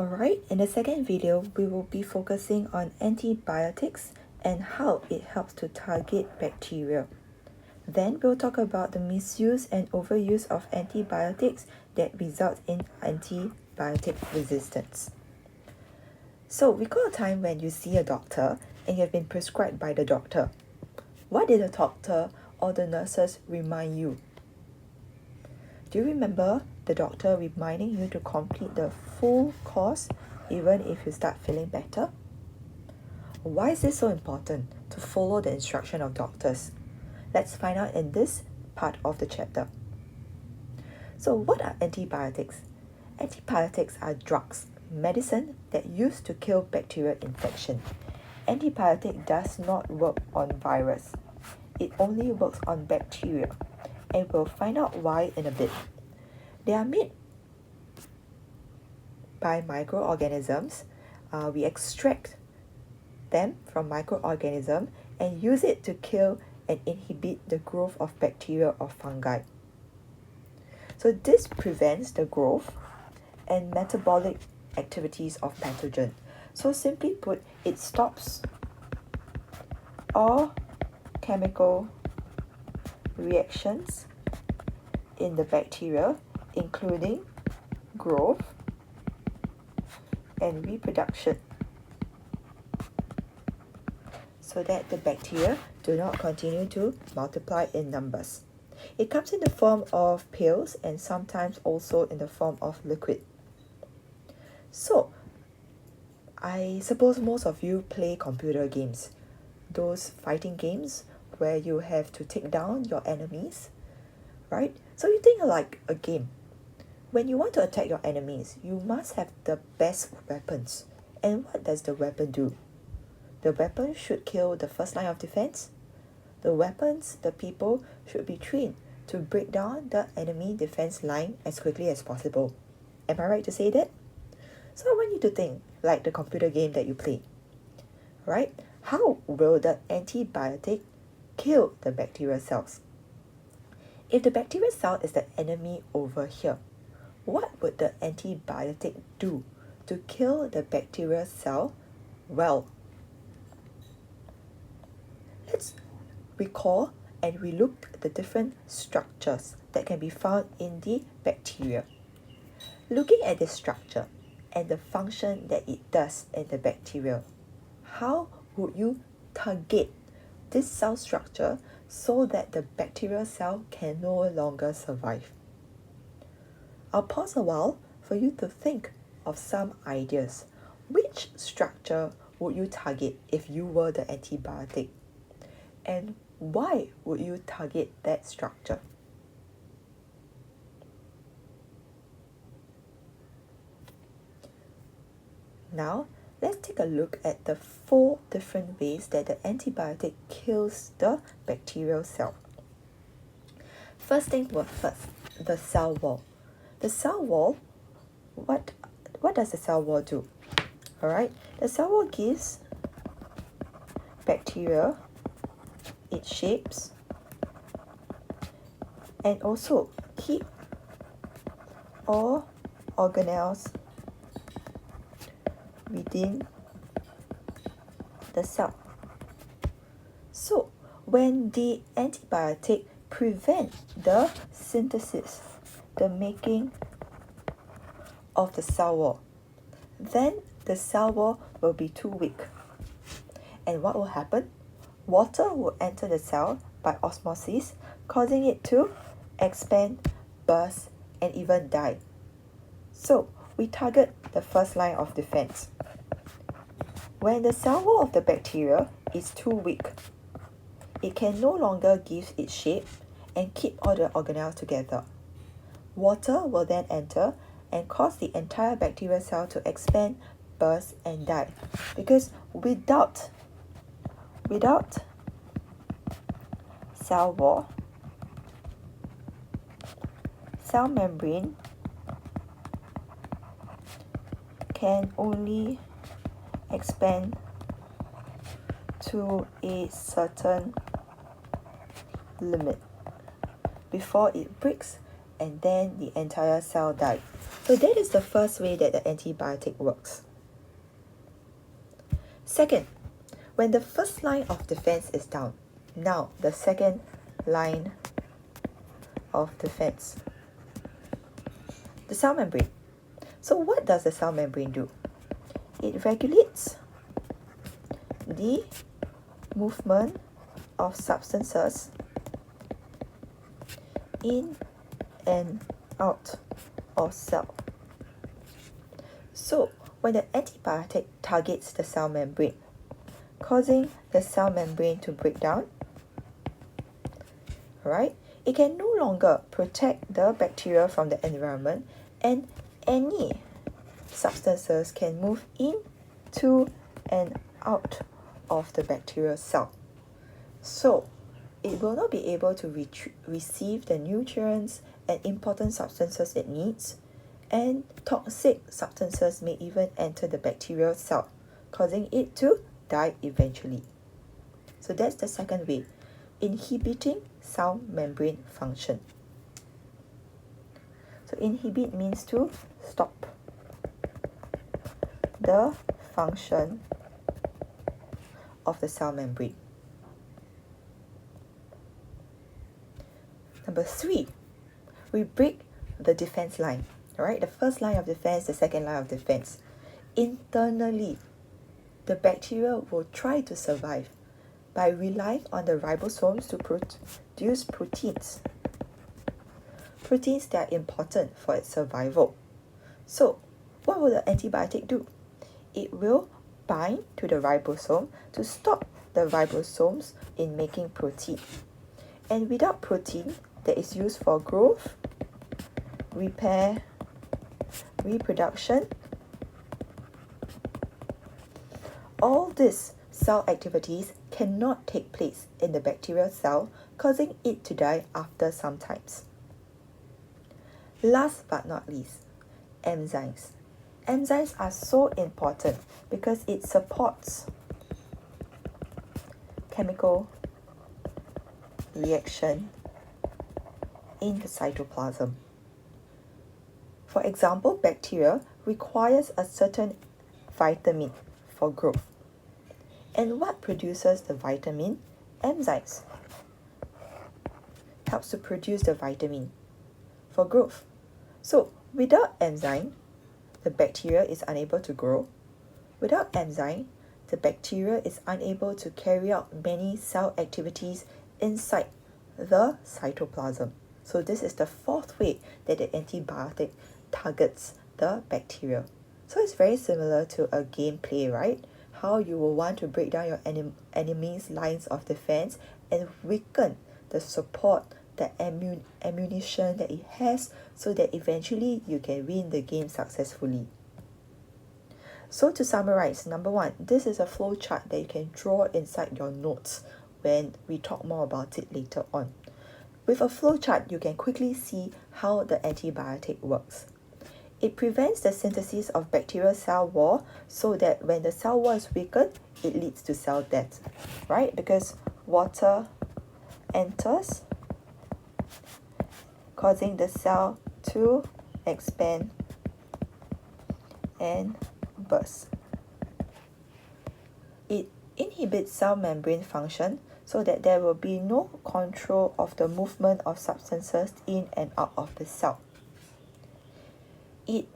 Alright, in the second video, we will be focusing on antibiotics and how it helps to target bacteria. Then we'll talk about the misuse and overuse of antibiotics that results in antibiotic resistance. So recall a time when you see a doctor and you have been prescribed by the doctor. What did the doctor or the nurses remind you? Do you remember the doctor reminding you to complete the full course even if you start feeling better? Why is it so important to follow the instruction of doctors? Let's find out in this part of the chapter. So what are antibiotics? Antibiotics are drugs, medicine that used to kill bacterial infection. Antibiotic does not work on virus. It only works on bacteria, and we'll find out why in a bit. They are made by microorganisms. We extract them from microorganisms and use it to kill and inhibit the growth of bacteria or fungi. So this prevents the growth and metabolic activities of pathogen. So simply put, it stops all chemical reactions in the bacteria, including growth and reproduction, so that the bacteria do not continue to multiply in numbers. It comes in the form of pills and sometimes also in the form of liquid. So, I suppose most of you play computer games, those fighting games where you have to take down your enemies, right? So you think like a game. When you want to attack your enemies, you must have the best weapons. And what does the weapon do? The weapon should kill the first line of defense. The people should be trained to break down the enemy defense line as quickly as possible. Am I right to say that? So I want you to think like the computer game that you play, right? How will the antibiotic kill the bacterial cells? If the bacterial cell is the enemy over here, what would the antibiotic do to kill the bacterial cell well? Let's recall and relook at the different structures that can be found in the bacteria. Looking at this structure and the function that it does in the bacteria, how would you target this cell structure so that the bacterial cell can no longer survive? I'll pause a while for you to think of some ideas. Which structure would you target if you were the antibiotic? And why would you target that structure? Now, let's take a look at the 4 different ways that the antibiotic kills the bacterial cell. First thing first, the cell wall. The cell wall, what does the cell wall do? Alright, the cell wall gives bacteria its shapes and also keep all organelles within the cell. So when the antibiotic prevent the synthesis, the making of the cell wall, then the cell wall will be too weak. And what will happen? Water will enter the cell by osmosis, causing it to expand, burst, and even die. So we target the first line of defense. When the cell wall of the bacteria is too weak, it can no longer give its shape and keep all the organelles together. Water will then enter and cause the entire bacterial cell to expand, burst, and die. Because without cell wall, cell membrane can only expand to a certain limit before it breaks and then the entire cell dies. So that is the first way that the antibiotic works. Second, when the first line of defense is down, now the second line of defense, the cell membrane. So what does the cell membrane do? It regulates the movement of substances in and out of cell. So when the antibiotic targets the cell membrane, causing the cell membrane to break down, right, it can no longer protect the bacteria from the environment, and any substances can move in, to, and out of the bacterial cell. So it will not be able to receive the nutrients and important substances it needs, and toxic substances may even enter the bacterial cell, causing it to die eventually. So that's the second way, inhibiting cell membrane function. So inhibit means to stop the function of the cell membrane. Number 3, we break the defense line. Alright, the first line of defense, the second line of defense. Internally, the bacteria will try to survive by relying on the ribosomes to produce proteins. Proteins that are important for its survival. So, what will the antibiotic do? It will bind to the ribosome to stop the ribosomes in making protein. And without protein that is used for growth, repair, reproduction, all these cell activities cannot take place in the bacterial cell, causing it to die after some times. Last but not least, enzymes. Enzymes are so important because it supports chemical reaction in the cytoplasm. For example, bacteria requires a certain vitamin for growth. And what produces the vitamin? Enzymes. Helps to produce the vitamin for growth. So without enzyme, the bacteria is unable to grow. Without enzyme, the bacteria is unable to carry out many cell activities inside the cytoplasm. So this is the fourth way that the antibiotic targets the bacteria. So it's very similar to a gameplay, right? How you will want to break down your enemy's lines of defense and weaken the support, the ammunition that it has, so that eventually you can win the game successfully. So to summarize, number 1, this is a flow chart that you can draw inside your notes when we talk more about it later on. With a flow chart, you can quickly see how the antibiotic works. It prevents the synthesis of bacterial cell wall, so that when the cell wall is weakened, it leads to cell death, right? Because water enters, causing the cell to expand and burst. It inhibits cell membrane function so that there will be no control of the movement of substances in and out of the cell. It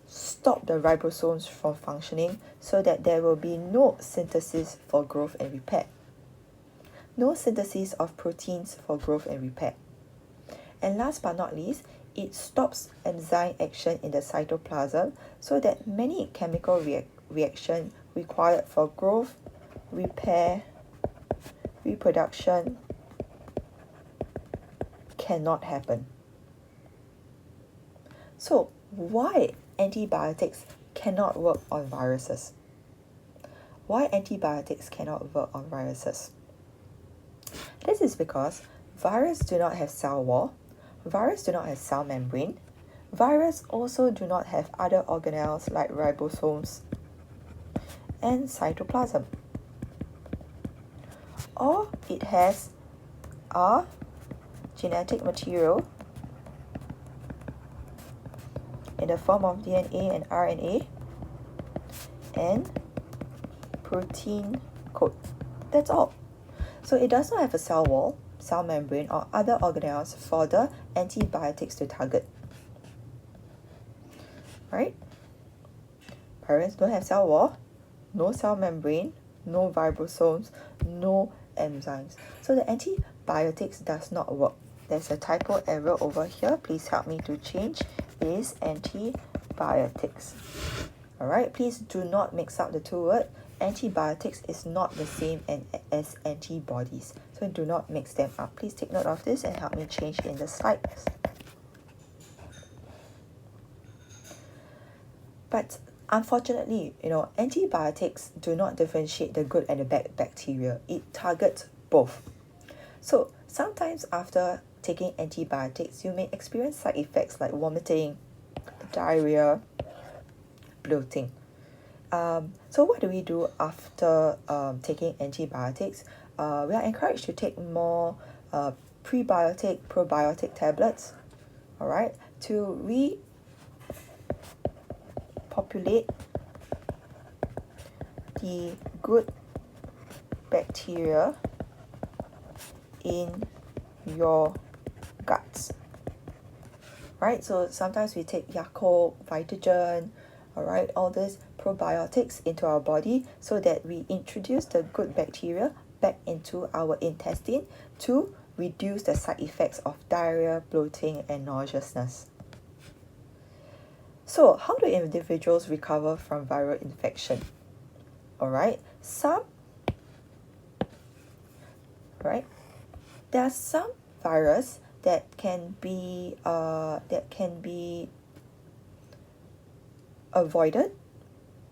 stop the ribosomes from functioning so that there will be no synthesis for growth and repair. No synthesis of proteins for growth and repair. And last but not least, it stops enzyme action in the cytoplasm so that many chemical reaction required for growth, repair, reproduction cannot happen. So why antibiotics cannot work on viruses? Why antibiotics cannot work on viruses? This is because viruses do not have cell wall, viruses do not have cell membrane, viruses also do not have other organelles like ribosomes and cytoplasm. All it has are genetic material in the form of DNA and RNA and protein code. That's all. So it does not have a cell wall, cell membrane, or other organelles for the antibiotics to target. Right? Parents don't have cell wall, no cell membrane, no ribosomes, no enzymes. So the antibiotics does not work. There's a typo error over here. Please help me to change. It is antibiotics. Alright, please do not mix up the two words. Antibiotics is not the same as antibodies. So do not mix them up. Please take note of this and help me change in the slides. But unfortunately, antibiotics do not differentiate the good and the bad bacteria. It targets both. So sometimes after taking antibiotics, you may experience side effects like vomiting, diarrhea, bloating. So what do we do after taking antibiotics? We are encouraged to take more prebiotic, probiotic tablets, alright, to repopulate the good bacteria in your guts. Right, so sometimes we take Yakult, Vitagen, alright, all these probiotics into our body so that we introduce the good bacteria back into our intestine to reduce the side effects of diarrhea, bloating, and nauseousness. So, how do individuals recover from viral infection? Alright, there are some virus that can be avoided,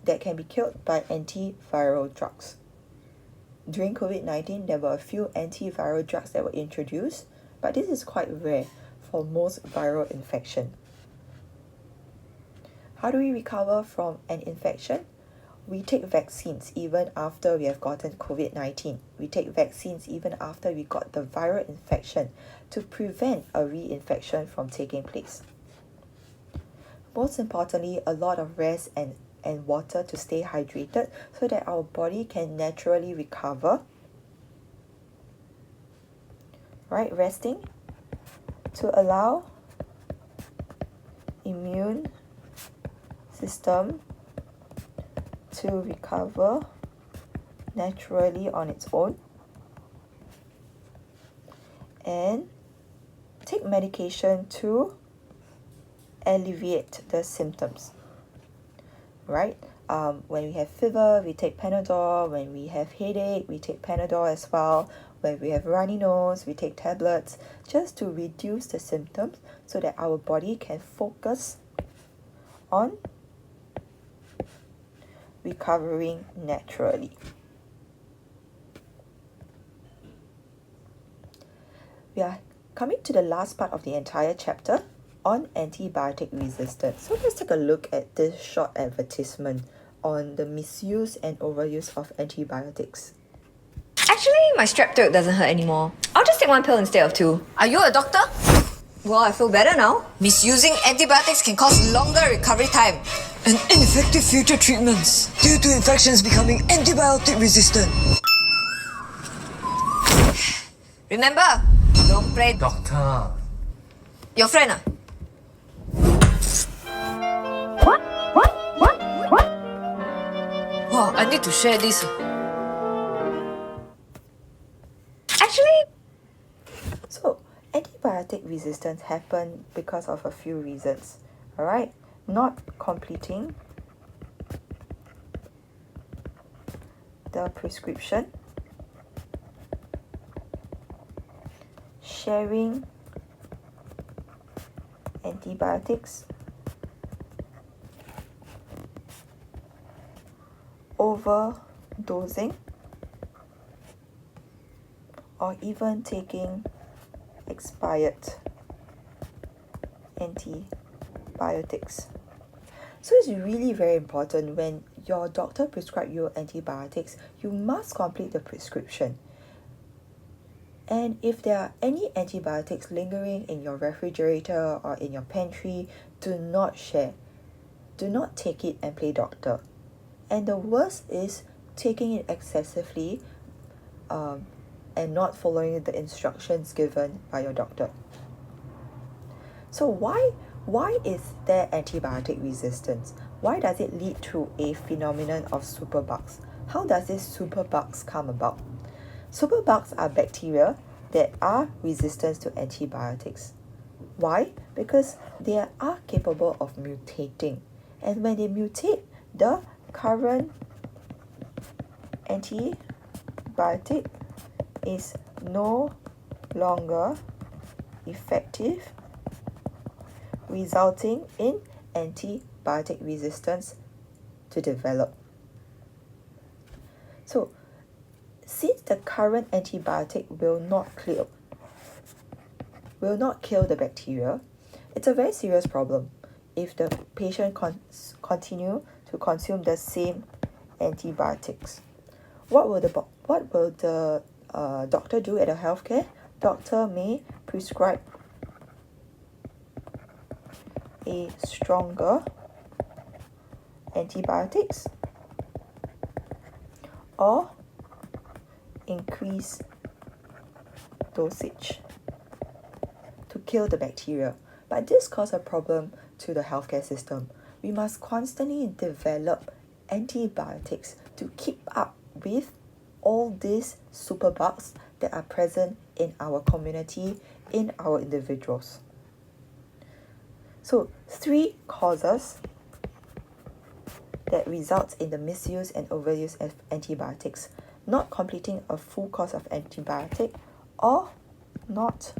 that can be killed by antiviral drugs. During COVID-19, there were a few antiviral drugs that were introduced, but this is quite rare for most viral infection. How do we recover from an infection? We take vaccines even after we have gotten COVID-19. We take vaccines even after we got the viral infection to prevent a reinfection from taking place. Most importantly, a lot of rest and water to stay hydrated so that our body can naturally recover. Right, resting to allow immune system to recover naturally on its own, and take medication to alleviate the symptoms. Right? When we have fever, we take Panadol. When we have headache, we take Panadol as well. When we have runny nose, we take tablets just to reduce the symptoms so that our body can focus on recovering naturally. We are coming to the last part of the entire chapter on antibiotic resistance. So let's take a look at this short advertisement on the misuse and overuse of antibiotics. Actually, my strep throat doesn't hurt anymore. I'll just take one pill instead of two. Are you a doctor? Well, I feel better now. Misusing antibiotics can cause longer recovery time and ineffective future treatments due to infections becoming antibiotic resistant. Remember, don't play Doctor. Your friend ah? Wow, I need to share this. Actually, So, antibiotic resistance happen because of a few reasons. Alright? Not completing the prescription, sharing antibiotics, overdosing, or even taking expired antibiotics. So it's really very important when your doctor prescribes you antibiotics, you must complete the prescription. And if there are any antibiotics lingering in your refrigerator or in your pantry, do not share. do not take it and play doctor. And the worst is taking it excessively and not following the instructions given by your doctor. So why is there antibiotic resistance? Why does it lead to a phenomenon of superbugs? How does this superbugs come about? Superbugs are bacteria that are resistant to antibiotics. Why? Because they are capable of mutating. And when they mutate, the current antibiotic is no longer effective, resulting in antibiotic resistance to develop. So, since the current antibiotic will not kill the bacteria, it's a very serious problem if the patient continue to consume the same antibiotics. What will the doctor do at a healthcare? Doctor may prescribe a stronger antibiotics or increase dosage to kill the bacteria. But this causes a problem to the healthcare system. We must constantly develop antibiotics to keep up with all these superbugs that are present in our community, in our individuals. So 3 causes that results in the misuse and overuse of antibiotics: not completing a full course of antibiotic, or not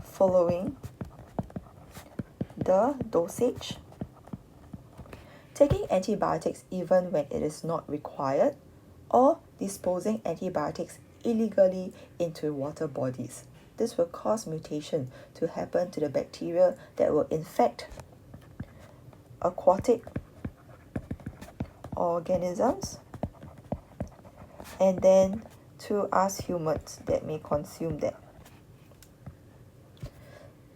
following the dosage, taking antibiotics even when it is not required, or disposing antibiotics illegally into water bodies. This will cause mutation to happen to the bacteria that will infect aquatic organisms and then to us humans that may consume them.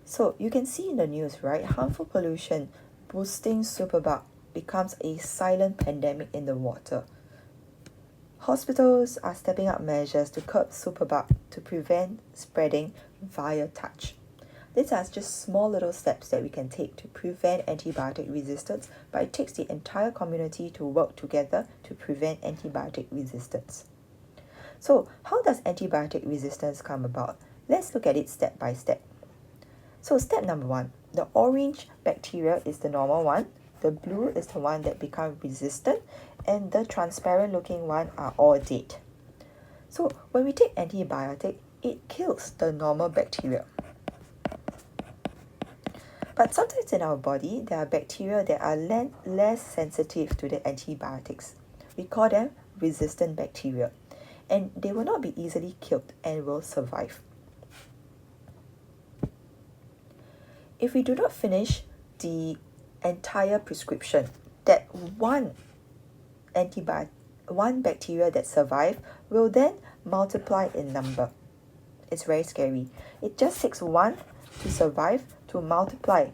So you can see in the news, right? Harmful pollution boosting superbug becomes a silent pandemic in the water. Hospitals are stepping up measures to curb superbug to prevent spreading via touch. These are just small little steps that we can take to prevent antibiotic resistance, but it takes the entire community to work together to prevent antibiotic resistance. So how does antibiotic resistance come about? Let's look at it step by step. So step number 1, the orange bacteria is the normal one, the blue is the one that becomes resistant, and the transparent looking one are all dead. So when we take antibiotic, it kills the normal bacteria. But sometimes in our body, there are bacteria that are less sensitive to the antibiotics. We call them resistant bacteria, and they will not be easily killed and will survive. If we do not finish the entire prescription, that one bacteria that survive will then multiply in number. It's very scary. It just takes one to survive to multiply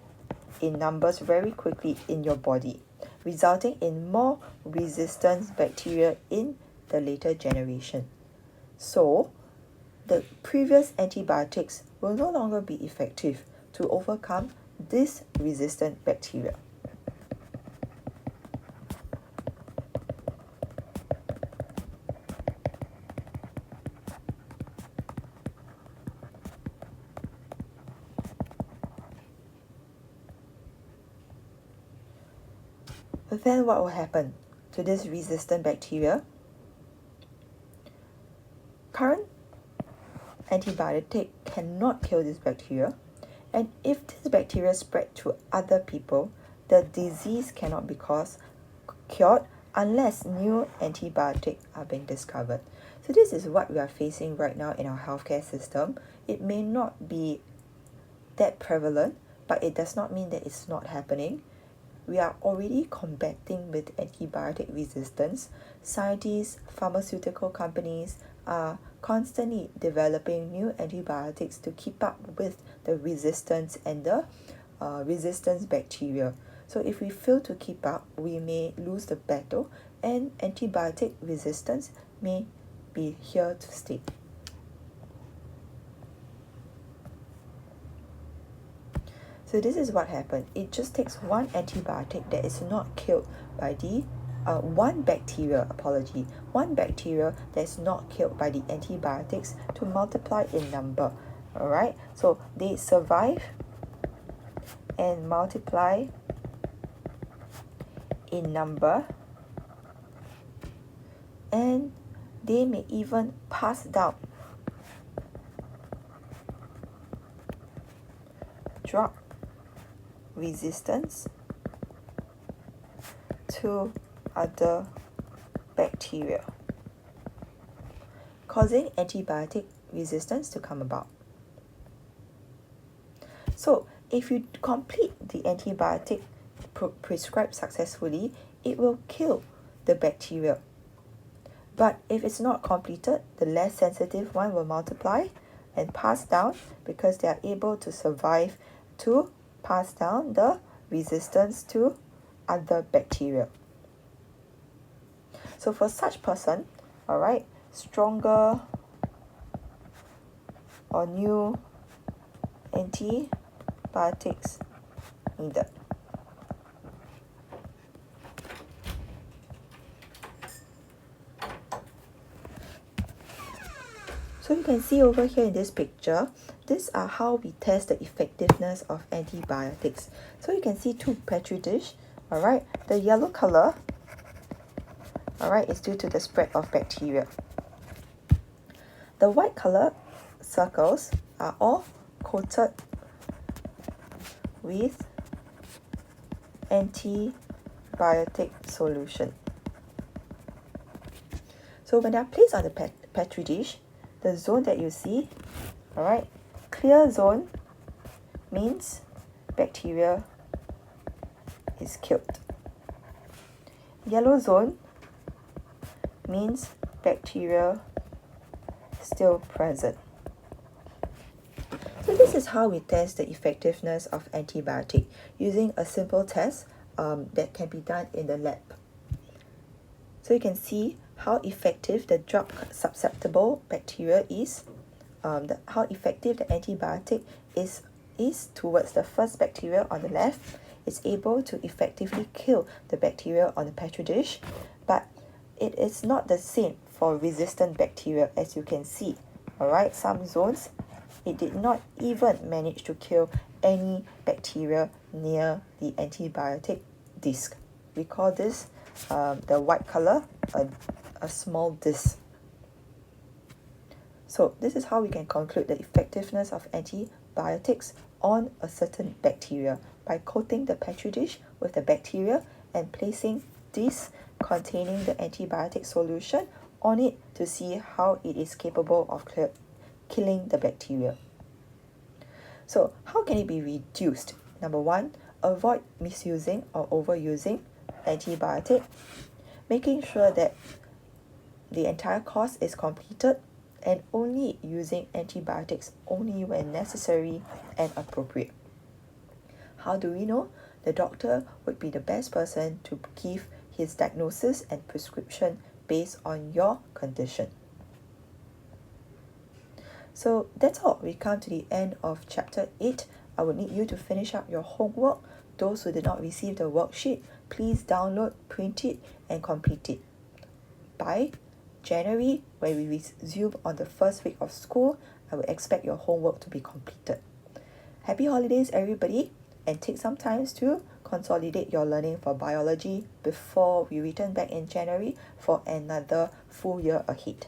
in numbers very quickly in your body, resulting in more resistant bacteria in the later generation. So, the previous antibiotics will no longer be effective to overcome this resistant bacteria. But then what will happen to this resistant bacteria? Current antibiotic cannot kill this bacteria, and if this bacteria spread to other people, the disease cannot be cured unless new antibiotics are being discovered. So this is what we are facing right now in our healthcare system. It may not be that prevalent, but it does not mean that it's not happening. We are already combating with antibiotic resistance. Scientists, pharmaceutical companies are constantly developing new antibiotics to keep up with the resistance and the resistance bacteria. So if we fail to keep up, we may lose the battle, and antibiotic resistance may be here to stay. So this is what happened. It just takes one antibiotic that is not killed by the one bacteria that's not killed by the antibiotics to multiply in number. Alright, so they survive and multiply in number, and they may even pass down drug resistance to other bacteria, causing antibiotic resistance to come about. So if you complete the antibiotic prescribed successfully, it will kill the bacteria. But if it's not completed, the less sensitive one will multiply and pass down, because they are able to survive to pass down the resistance to other bacteria. So for such person, alright, stronger or new antibiotics needed. So you can see over here in this picture, these are how we test the effectiveness of antibiotics. So you can see two petri dish, alright, the yellow color, alright, is due to the spread of bacteria. The white color circles are all coated with antibiotic solution. So when they are placed on the petri dish, the zone that you see, alright, clear zone means bacteria is killed. Yellow zone means bacteria still present. So this is how we test the effectiveness of antibiotic using a simple test that can be done in the lab. So you can see how effective the drug susceptible bacteria is, how effective the antibiotic is towards the first bacteria on the left. It's able to effectively kill the bacteria on the petri dish, but it is not the same for resistant bacteria, as you can see. Alright, some zones, it did not even manage to kill any bacteria near the antibiotic disc. We call this the white color a small disc. So this is how we can conclude the effectiveness of antibiotics on a certain bacteria, by coating the petri dish with the bacteria and placing this containing the antibiotic solution on it to see how it is capable of killing the bacteria. So how can it be reduced? Number one, avoid misusing or overusing antibiotic, making sure that the entire course is completed, and only using antibiotics only when necessary and appropriate. How do we know? The doctor would be the best person to give his diagnosis and prescription based on your condition. So that's all. We come to the end of chapter 8. I would need you to finish up your homework. Those who did not receive the worksheet, please download, print it, and complete it. By January, when we resume on the first week of school, I will expect your homework to be completed. Happy holidays, everybody, and take some time to consolidate your learning for biology before we return back in January for another full year ahead.